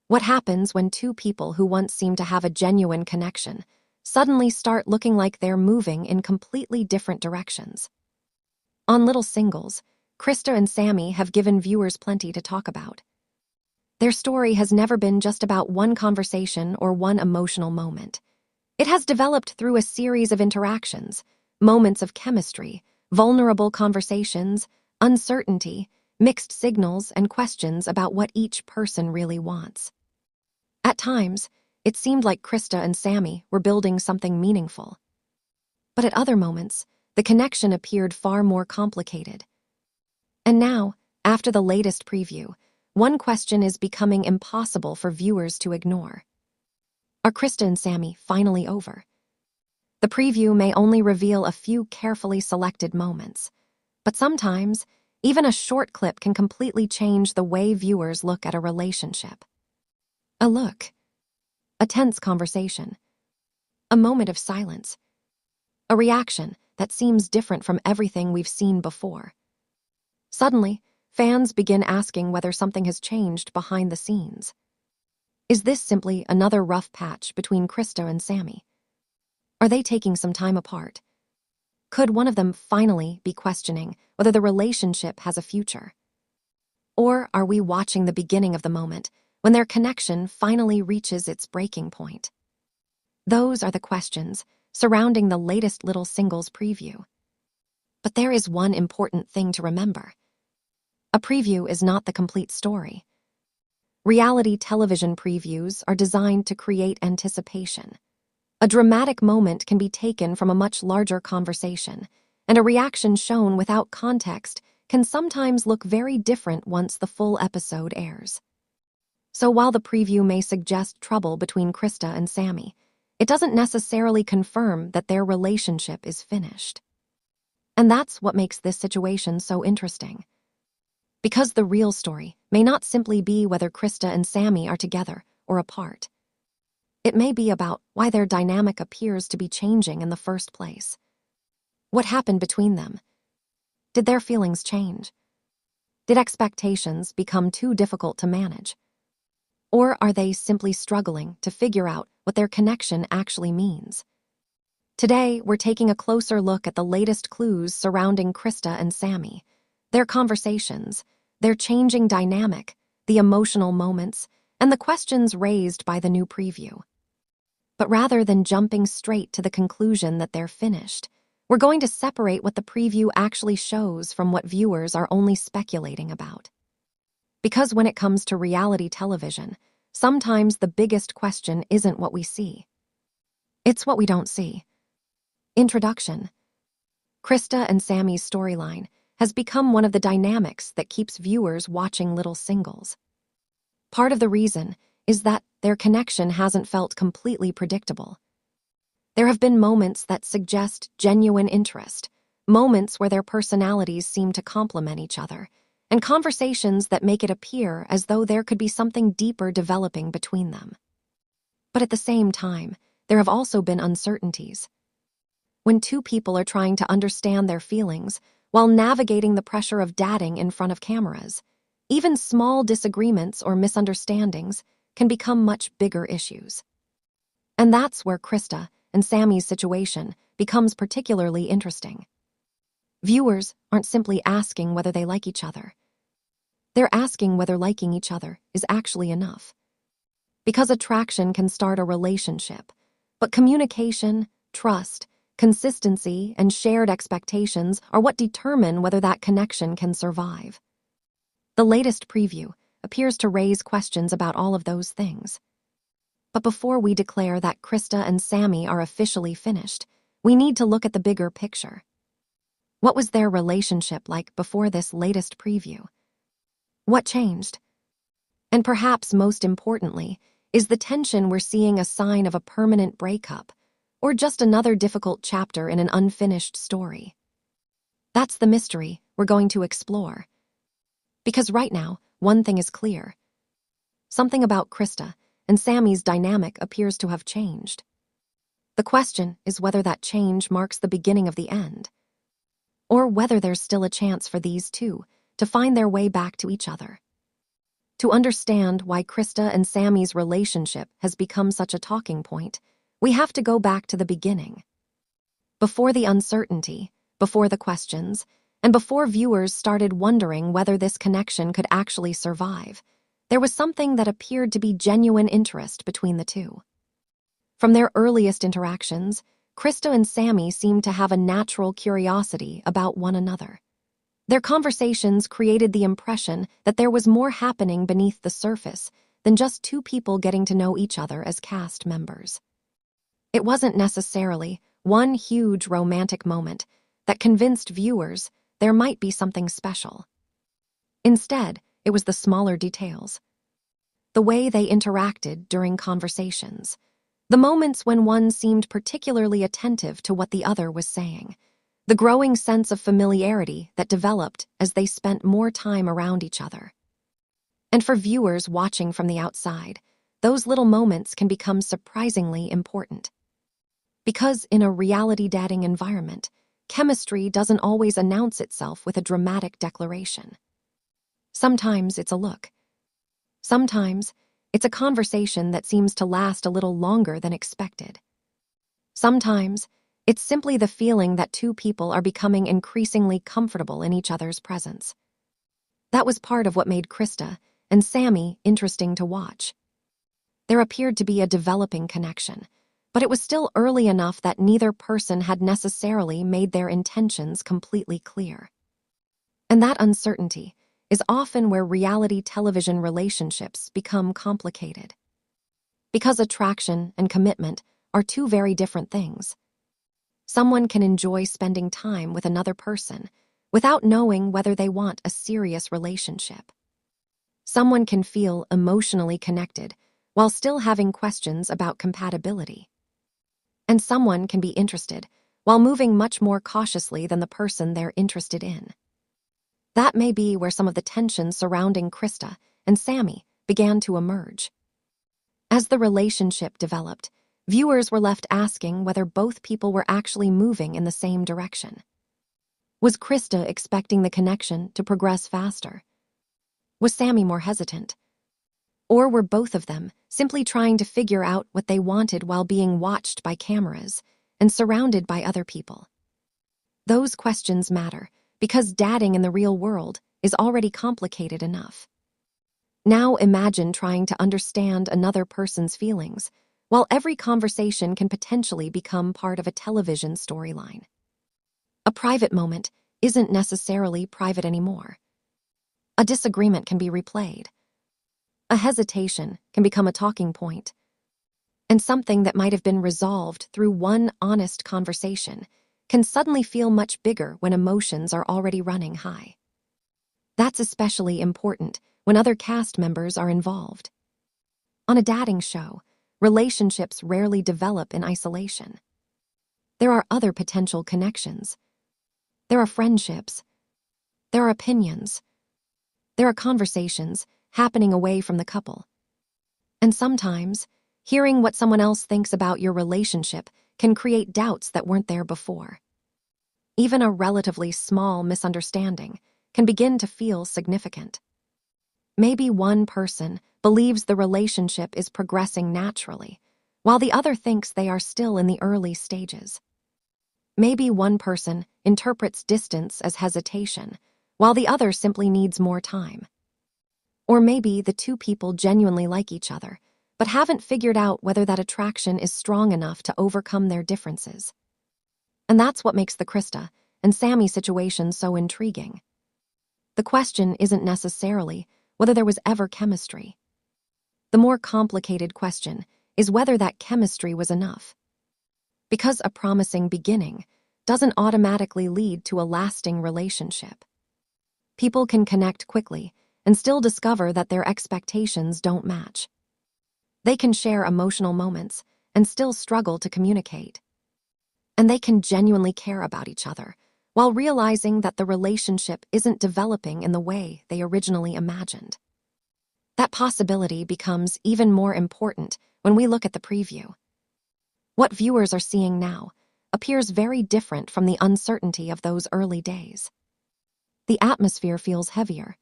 What happens when two people who once seemed to have a genuine connection suddenly start looking like they're moving in completely different directions? On Little Singles, Krista and Sammy have given viewers plenty to talk about. Their story has never been just about one conversation or one emotional moment. It has developed through a series of interactions, moments of chemistry, vulnerable conversations, uncertainty, mixed signals, and questions about what each person really wants. At times, it seemed like Krista and Sammy were building something meaningful. But at other moments, the connection appeared far more complicated. And now, after the latest preview, one question is becoming impossible for viewers to ignore. Are Krista and Sammy finally over? The preview may only reveal a few carefully selected moments, but sometimes, even a short clip can completely change the way viewers look at a relationship. A look, a tense conversation, a moment of silence, a reaction that seems different from everything we've seen before. Suddenly, fans begin asking whether something has changed behind the scenes. Is this simply another rough patch between Krista and Sammy? Are they taking some time apart? Could one of them finally be questioning whether the relationship has a future? Or are we watching the beginning of the moment when their connection finally reaches its breaking point? Those are the questions surrounding the latest Little Singles preview. But there is one important thing to remember. A preview is not the complete story. Reality television previews are designed to create anticipation. A dramatic moment can be taken from a much larger conversation, and a reaction shown without context can sometimes look very different once the full episode airs. So while the preview may suggest trouble between Krista and Sammy, it doesn't necessarily confirm that their relationship is finished. And that's what makes this situation so interesting. Because the real story may not simply be whether Krista and Sammy are together or apart. It may be about why their dynamic appears to be changing in the first place. What happened between them? Did their feelings change? Did expectations become too difficult to manage? Or are they simply struggling to figure out what their connection actually means? Today, we're taking a closer look at the latest clues surrounding Krista and Sammy, their conversations, their changing dynamic, the emotional moments, and the questions raised by the new preview. But rather than jumping straight to the conclusion that they're finished, we're going to separate what the preview actually shows from what viewers are only speculating about. Because when it comes to reality television, sometimes the biggest question isn't what we see. It's what we don't see. Introduction. Krista and Sammy's storyline has become one of the dynamics that keeps viewers watching Little Singles. Part of the reason is that their connection hasn't felt completely predictable. There have been moments that suggest genuine interest, moments where their personalities seem to complement each other, and conversations that make it appear as though there could be something deeper developing between them. But at the same time, there have also been uncertainties. When two people are trying to understand their feelings while navigating the pressure of dating in front of cameras, even small disagreements or misunderstandings can become much bigger issues. And that's where Krista and Sammy's situation becomes particularly interesting. Viewers aren't simply asking whether they like each other. They're asking whether liking each other is actually enough. Because attraction can start a relationship, but communication, trust, consistency, and shared expectations are what determine whether that connection can survive. The latest preview appears to raise questions about all of those things. But before we declare that Krista and Sammy are officially finished, we need to look at the bigger picture. What was their relationship like before this latest preview? What changed? And perhaps most importantly, is the tension we're seeing a sign of a permanent breakup, or just another difficult chapter in an unfinished story? That's the mystery we're going to explore. Because right now, one thing is clear. Something about Krista and Sammy's dynamic appears to have changed. The question is whether that change marks the beginning of the end, or whether there's still a chance for these two to find their way back to each other. To understand why Krista and Sammy's relationship has become such a talking point, we have to go back to the beginning. Before the uncertainty, before the questions, and before viewers started wondering whether this connection could actually survive, there was something that appeared to be genuine interest between the two. From their earliest interactions, Krista and Sammy seemed to have a natural curiosity about one another. Their conversations created the impression that there was more happening beneath the surface than just two people getting to know each other as cast members. It wasn't necessarily one huge romantic moment that convinced viewers there might be something special. Instead, it was the smaller details. The way they interacted during conversations. The moments when one seemed particularly attentive to what the other was saying. The growing sense of familiarity that developed as they spent more time around each other. And for viewers watching from the outside, those little moments can become surprisingly important. Because in a reality-dating environment, chemistry doesn't always announce itself with a dramatic declaration. Sometimes it's a look. Sometimes it's a conversation that seems to last a little longer than expected. Sometimes it's simply the feeling that two people are becoming increasingly comfortable in each other's presence. That was part of what made Krista and Sammy interesting to watch. There appeared to be a developing connection, but it was still early enough that neither person had necessarily made their intentions completely clear. And that uncertainty is often where reality television relationships become complicated. Because attraction and commitment are two very different things. Someone can enjoy spending time with another person without knowing whether they want a serious relationship. Someone can feel emotionally connected while still having questions about compatibility. And someone can be interested while moving much more cautiously than the person they're interested in. That may be where some of the tension surrounding Krista and Sammy began to emerge. As the relationship developed, viewers were left asking whether both people were actually moving in the same direction. Was Krista expecting the connection to progress faster? Was Sammy more hesitant? Or were both of them simply trying to figure out what they wanted while being watched by cameras and surrounded by other people? Those questions matter because dating in the real world is already complicated enough. Now imagine trying to understand another person's feelings, while every conversation can potentially become part of a television storyline. A private moment isn't necessarily private anymore. A disagreement can be replayed. A hesitation can become a talking point. And something that might have been resolved through one honest conversation can suddenly feel much bigger when emotions are already running high. That's especially important when other cast members are involved. On a dating show, relationships rarely develop in isolation. There are other potential connections. There are friendships. There are opinions. There are conversations happening away from the couple. And sometimes, hearing what someone else thinks about your relationship can create doubts that weren't there before. Even a relatively small misunderstanding can begin to feel significant. Maybe one person believes the relationship is progressing naturally, while the other thinks they are still in the early stages. Maybe one person interprets distance as hesitation, while the other simply needs more time. Or maybe the two people genuinely like each other, but haven't figured out whether that attraction is strong enough to overcome their differences. And that's what makes the Krista and Sammy situation so intriguing. The question isn't necessarily whether there was ever chemistry. The more complicated question is whether that chemistry was enough. Because a promising beginning doesn't automatically lead to a lasting relationship. People can connect quickly and still discover that their expectations don't match. They can share emotional moments and still struggle to communicate. And they can genuinely care about each other while realizing that the relationship isn't developing in the way they originally imagined. That possibility becomes even more important when we look at the preview. What viewers are seeing now appears very different from the uncertainty of those early days. The atmosphere feels heavier.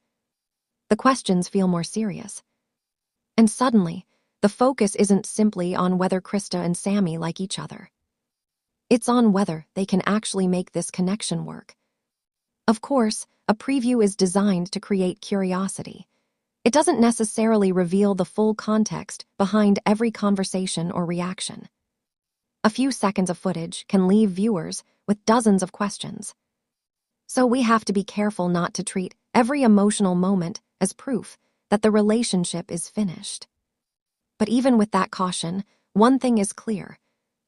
the questions feel more serious. And suddenly, the focus isn't simply on whether Krista and Sammy like each other. It's on whether they can actually make this connection work. Of course, a preview is designed to create curiosity. It doesn't necessarily reveal the full context behind every conversation or reaction. A few seconds of footage can leave viewers with dozens of questions. So we have to be careful not to treat every emotional moment as proof that the relationship is finished. But even with that caution, one thing is clear.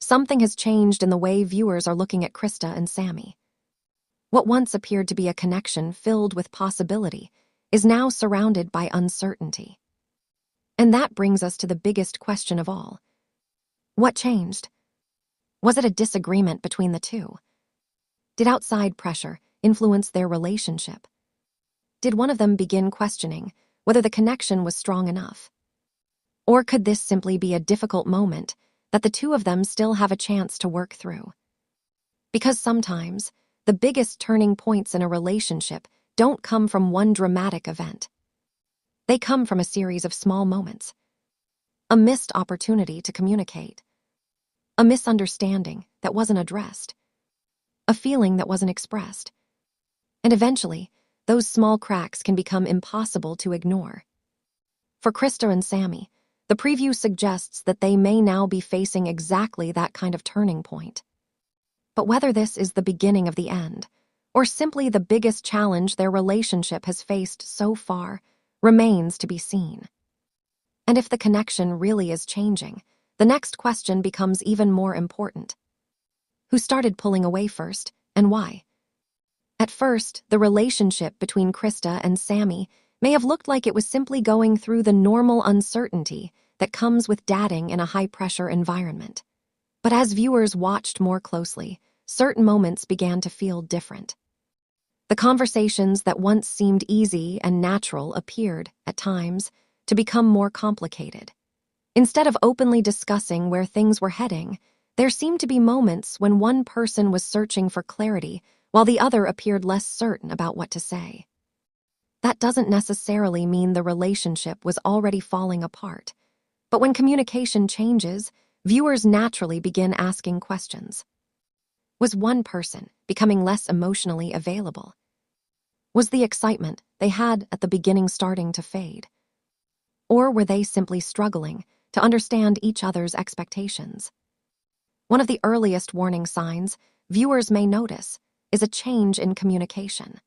Something has changed in the way viewers are looking at Krista and Sammy. What once appeared to be a connection filled with possibility is now surrounded by uncertainty. And that brings us to the biggest question of all. What changed? Was it a disagreement between the two? Did outside pressure influence their relationship? Did one of them begin questioning whether the connection was strong enough? Or could this simply be a difficult moment that the two of them still have a chance to work through? Because sometimes, the biggest turning points in a relationship don't come from one dramatic event. They come from a series of small moments. A missed opportunity to communicate. A misunderstanding that wasn't addressed. A feeling that wasn't expressed. And eventually, those small cracks can become impossible to ignore. For Krista and Sammy, the preview suggests that they may now be facing exactly that kind of turning point. But whether this is the beginning of the end, or simply the biggest challenge their relationship has faced so far, remains to be seen. And if the connection really is changing, the next question becomes even more important. Who started pulling away first, and why? At first, the relationship between Krista and Sammy may have looked like it was simply going through the normal uncertainty that comes with dating in a high-pressure environment. But as viewers watched more closely, certain moments began to feel different. The conversations that once seemed easy and natural appeared, at times, to become more complicated. Instead of openly discussing where things were heading, there seemed to be moments when one person was searching for clarity while the other appeared less certain about what to say. That doesn't necessarily mean the relationship was already falling apart. But when communication changes, viewers naturally begin asking questions. Was one person becoming less emotionally available? Was the excitement they had at the beginning starting to fade? Or were they simply struggling to understand each other's expectations? One of the earliest warning signs viewers may notice is a change in communication.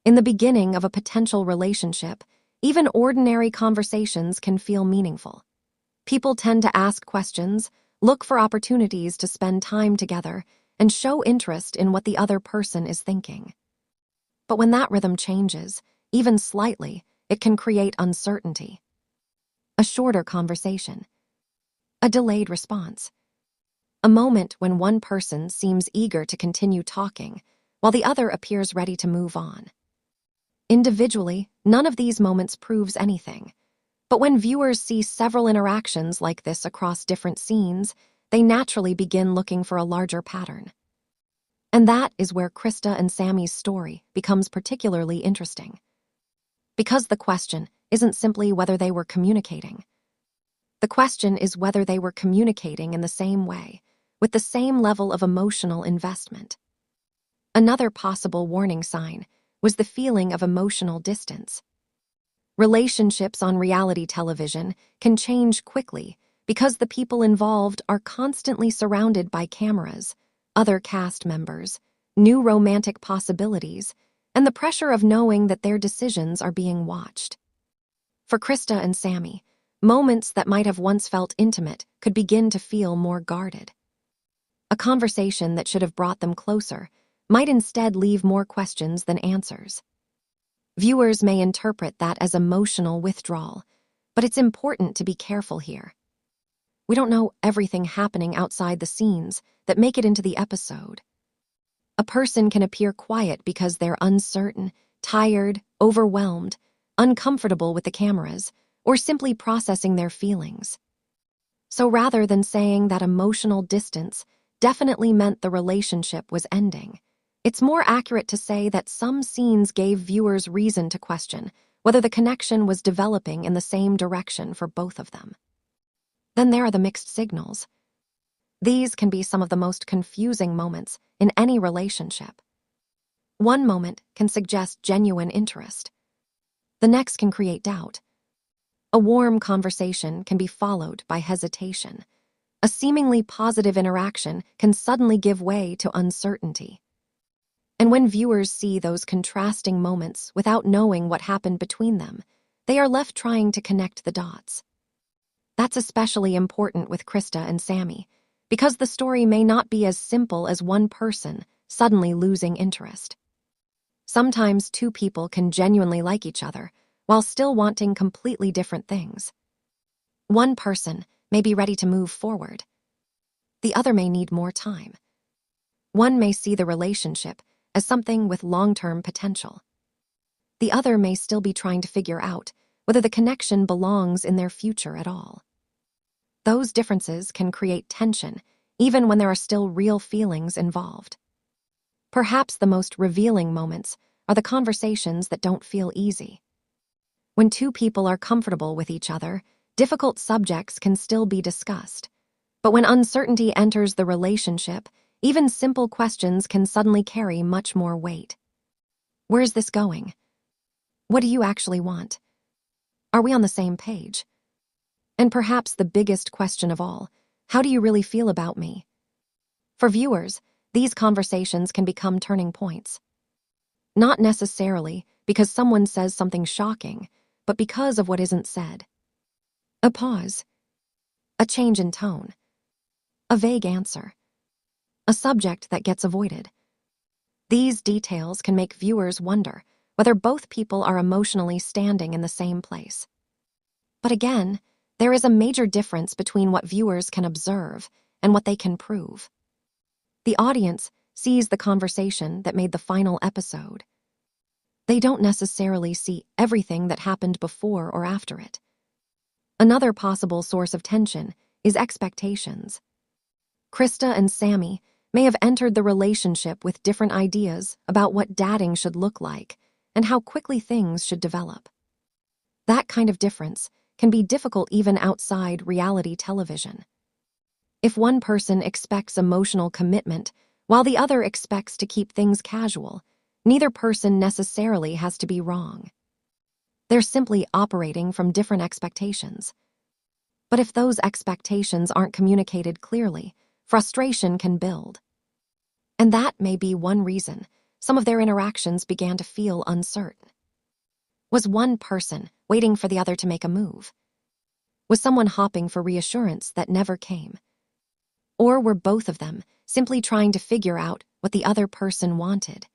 In the beginning of a potential relationship, even ordinary conversations can feel meaningful. People tend to ask questions, look for opportunities to spend time together, and show interest in what the other person is thinking. But when that rhythm changes, even slightly, it can create uncertainty. A shorter conversation. A delayed response. A moment when one person seems eager to continue talking, while the other appears ready to move on. Individually, none of these moments proves anything. But when viewers see several interactions like this across different scenes, they naturally begin looking for a larger pattern. And that is where Krista and Sammy's story becomes particularly interesting. Because the question isn't simply whether they were communicating. The question is whether they were communicating in the same way, with the same level of emotional investment. Another possible warning sign was the feeling of emotional distance. Relationships on reality television can change quickly because the people involved are constantly surrounded by cameras, other cast members, new romantic possibilities, and the pressure of knowing that their decisions are being watched. For Krista and Sammy, moments that might have once felt intimate could begin to feel more guarded. A conversation that should have brought them closer might instead leave more questions than answers. Viewers may interpret that as emotional withdrawal, but it's important to be careful here. We don't know everything happening outside the scenes that make it into the episode. A person can appear quiet because they're uncertain, tired, overwhelmed, uncomfortable with the cameras, or simply processing their feelings. So rather than saying that emotional distance definitely meant the relationship was ending, it's more accurate to say that some scenes gave viewers reason to question whether the connection was developing in the same direction for both of them. Then there are the mixed signals. These can be some of the most confusing moments in any relationship. One moment can suggest genuine interest. The next can create doubt. A warm conversation can be followed by hesitation. A seemingly positive interaction can suddenly give way to uncertainty. And when viewers see those contrasting moments without knowing what happened between them, they are left trying to connect the dots. That's especially important with Krista and Sammy, because the story may not be as simple as one person suddenly losing interest. Sometimes two people can genuinely like each other while still wanting completely different things. One person may be ready to move forward. The other may need more time. One may see the relationship as something with long-term potential. The other may still be trying to figure out whether the connection belongs in their future at all. Those differences can create tension, even when there are still real feelings involved. Perhaps the most revealing moments are the conversations that don't feel easy. When two people are comfortable with each other, difficult subjects can still be discussed. But when uncertainty enters the relationship, even simple questions can suddenly carry much more weight. Where's this going? What do you actually want? Are we on the same page? And perhaps the biggest question of all, how do you really feel about me? For viewers, these conversations can become turning points. Not necessarily because someone says something shocking, but because of what isn't said. A pause. A change in tone. A vague answer. A subject that gets avoided. These details can make viewers wonder whether both people are emotionally standing in the same place. But again, there is a major difference between what viewers can observe and what they can prove. The audience sees the conversation that made the final episode. They don't necessarily see everything that happened before or after it. Another possible source of tension is expectations. Krista and Sammy may have entered the relationship with different ideas about what dating should look like and how quickly things should develop. That kind of difference can be difficult even outside reality television. If one person expects emotional commitment while the other expects to keep things casual, neither person necessarily has to be wrong. They're simply operating from different expectations. But if those expectations aren't communicated clearly, frustration can build. And that may be one reason some of their interactions began to feel uncertain. Was one person waiting for the other to make a move? Was someone hopping for reassurance that never came? Or were both of them simply trying to figure out what the other person wanted?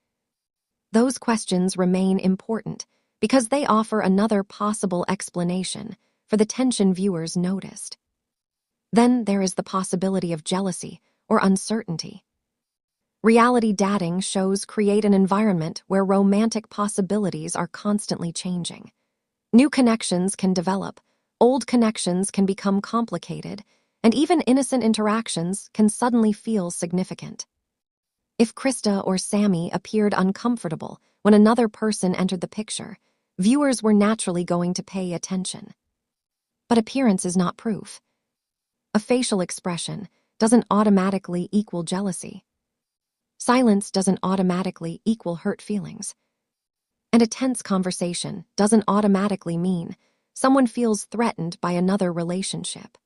Those questions remain important because they offer another possible explanation for the tension viewers noticed. Then there is the possibility of jealousy or uncertainty. Reality dating shows create an environment where romantic possibilities are constantly changing. New connections can develop, old connections can become complicated, and even innocent interactions can suddenly feel significant. If Krista or Sammy appeared uncomfortable when another person entered the picture, viewers were naturally going to pay attention. But appearance is not proof. A facial expression doesn't automatically equal jealousy. Silence doesn't automatically equal hurt feelings. And a tense conversation doesn't automatically mean someone feels threatened by another relationship.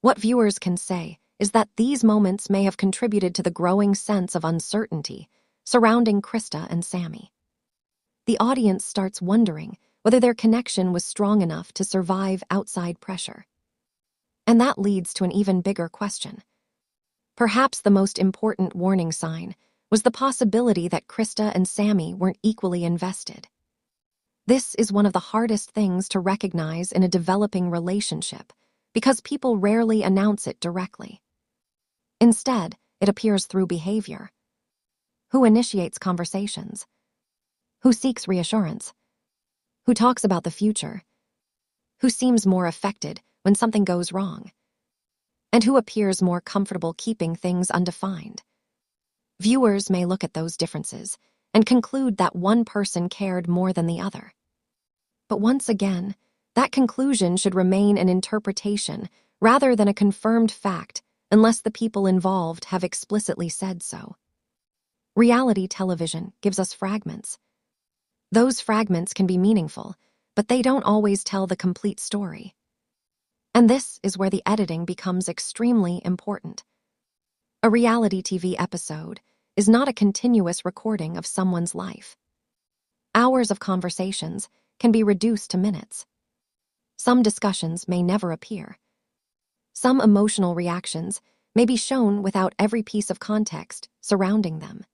What viewers can say is that these moments may have contributed to the growing sense of uncertainty surrounding Krista and Sammy. The audience starts wondering whether their connection was strong enough to survive outside pressure. And that leads to an even bigger question. Perhaps the most important warning sign was the possibility that Krista and Sammy weren't equally invested. This is one of the hardest things to recognize in a developing relationship because people rarely announce it directly. Instead, it appears through behavior. Who initiates conversations? Who seeks reassurance? Who talks about the future? Who seems more affected when something goes wrong? And who appears more comfortable keeping things undefined? Viewers may look at those differences and conclude that one person cared more than the other. But once again, that conclusion should remain an interpretation rather than a confirmed fact unless the people involved have explicitly said so. Reality television gives us fragments. Those fragments can be meaningful, but they don't always tell the complete story. And this is where the editing becomes extremely important. A reality TV episode is not a continuous recording of someone's life. Hours of conversations can be reduced to minutes. Some discussions may never appear. Some emotional reactions may be shown without every piece of context surrounding them.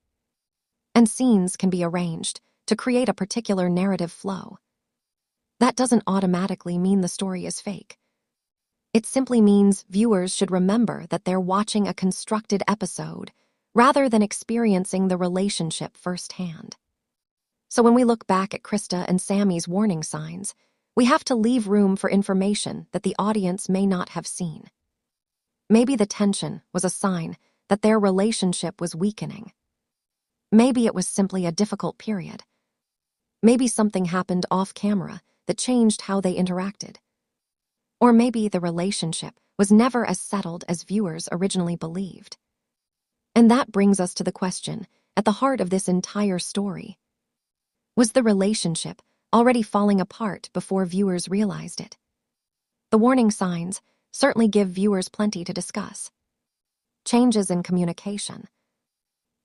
And scenes can be arranged to create a particular narrative flow. That doesn't automatically mean the story is fake. It simply means viewers should remember that they're watching a constructed episode rather than experiencing the relationship firsthand. So when we look back at Krista and Sammy's warning signs, we have to leave room for information that the audience may not have seen. Maybe the tension was a sign that their relationship was weakening. Maybe it was simply a difficult period. Maybe something happened off camera that changed how they interacted. Or maybe the relationship was never as settled as viewers originally believed. And that brings us to the question at the heart of this entire story. Was the relationship already falling apart before viewers realized it? The warning signs certainly give viewers plenty to discuss. Changes in communication,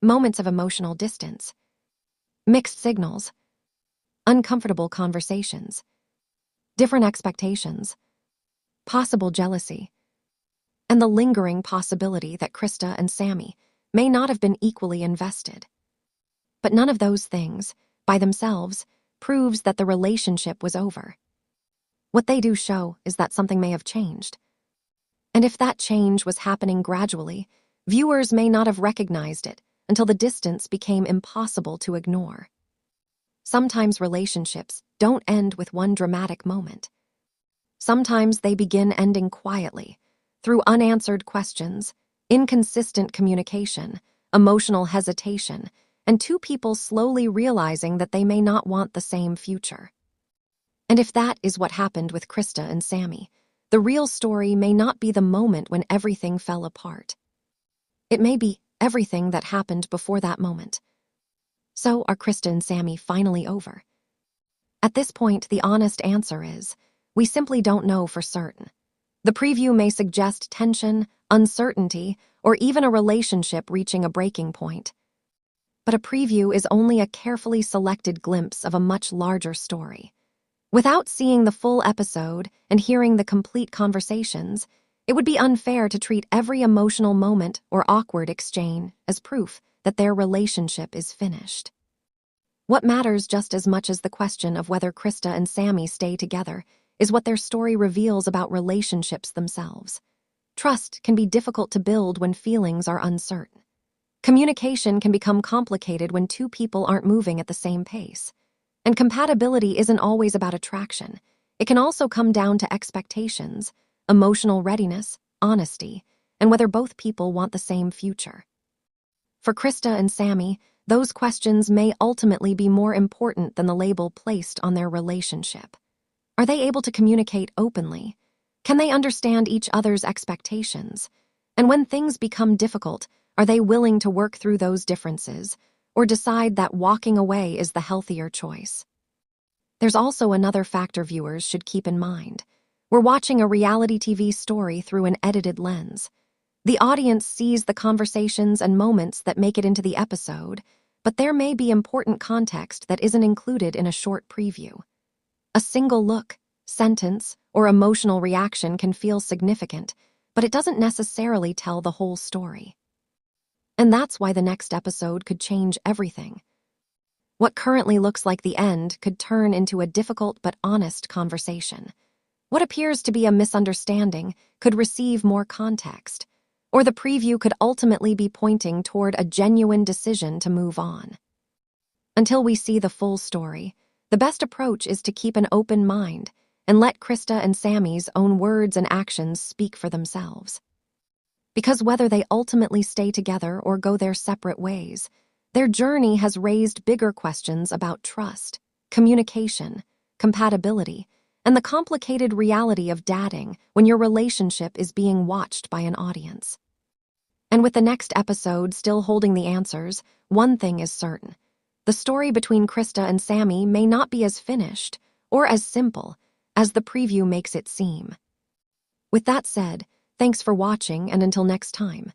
moments of emotional distance, mixed signals, uncomfortable conversations, different expectations, possible jealousy, and the lingering possibility that Krista and Sammy may not have been equally invested. But none of those things, by themselves, proves that the relationship was over. What they do show is that something may have changed. And if that change was happening gradually, viewers may not have recognized it until the distance became impossible to ignore. Sometimes relationships don't end with one dramatic moment. Sometimes they begin ending quietly, through unanswered questions, inconsistent communication, emotional hesitation, and two people slowly realizing that they may not want the same future. And if that is what happened with Krista and Sammy, the real story may not be the moment when everything fell apart. It may be everything that happened before that moment. So are Krista and Sammy finally over? At this point, the honest answer is, we simply don't know for certain. The preview may suggest tension, uncertainty, or even a relationship reaching a breaking point. But a preview is only a carefully selected glimpse of a much larger story. Without seeing the full episode and hearing the complete conversations, it would be unfair to treat every emotional moment or awkward exchange as proof that their relationship is finished. What matters just as much as the question of whether Krista and Sammy stay together is what their story reveals about relationships themselves. Trust can be difficult to build when feelings are uncertain. Communication can become complicated when two people aren't moving at the same pace. And compatibility isn't always about attraction. It can also come down to expectations, emotional readiness, honesty, and whether both people want the same future. For Krista and Sammy, those questions may ultimately be more important than the label placed on their relationship. Are they able to communicate openly? Can they understand each other's expectations? And when things become difficult, are they willing to work through those differences, or decide that walking away is the healthier choice? There's also another factor viewers should keep in mind. We're watching a reality TV story through an edited lens. The audience sees the conversations and moments that make it into the episode, but there may be important context that isn't included in a short preview. A single look, sentence, or emotional reaction can feel significant, but it doesn't necessarily tell the whole story. And that's why the next episode could change everything. What currently looks like the end could turn into a difficult but honest conversation. What appears to be a misunderstanding could receive more context, or the preview could ultimately be pointing toward a genuine decision to move on. Until we see the full story, the best approach is to keep an open mind and let Krista and Sammy's own words and actions speak for themselves. Because whether they ultimately stay together or go their separate ways, their journey has raised bigger questions about trust, communication, compatibility, and the complicated reality of dating when your relationship is being watched by an audience. And with the next episode still holding the answers, one thing is certain. The story between Krista and Sammy may not be as finished or as simple as the preview makes it seem. With that said, thanks for watching, and until next time.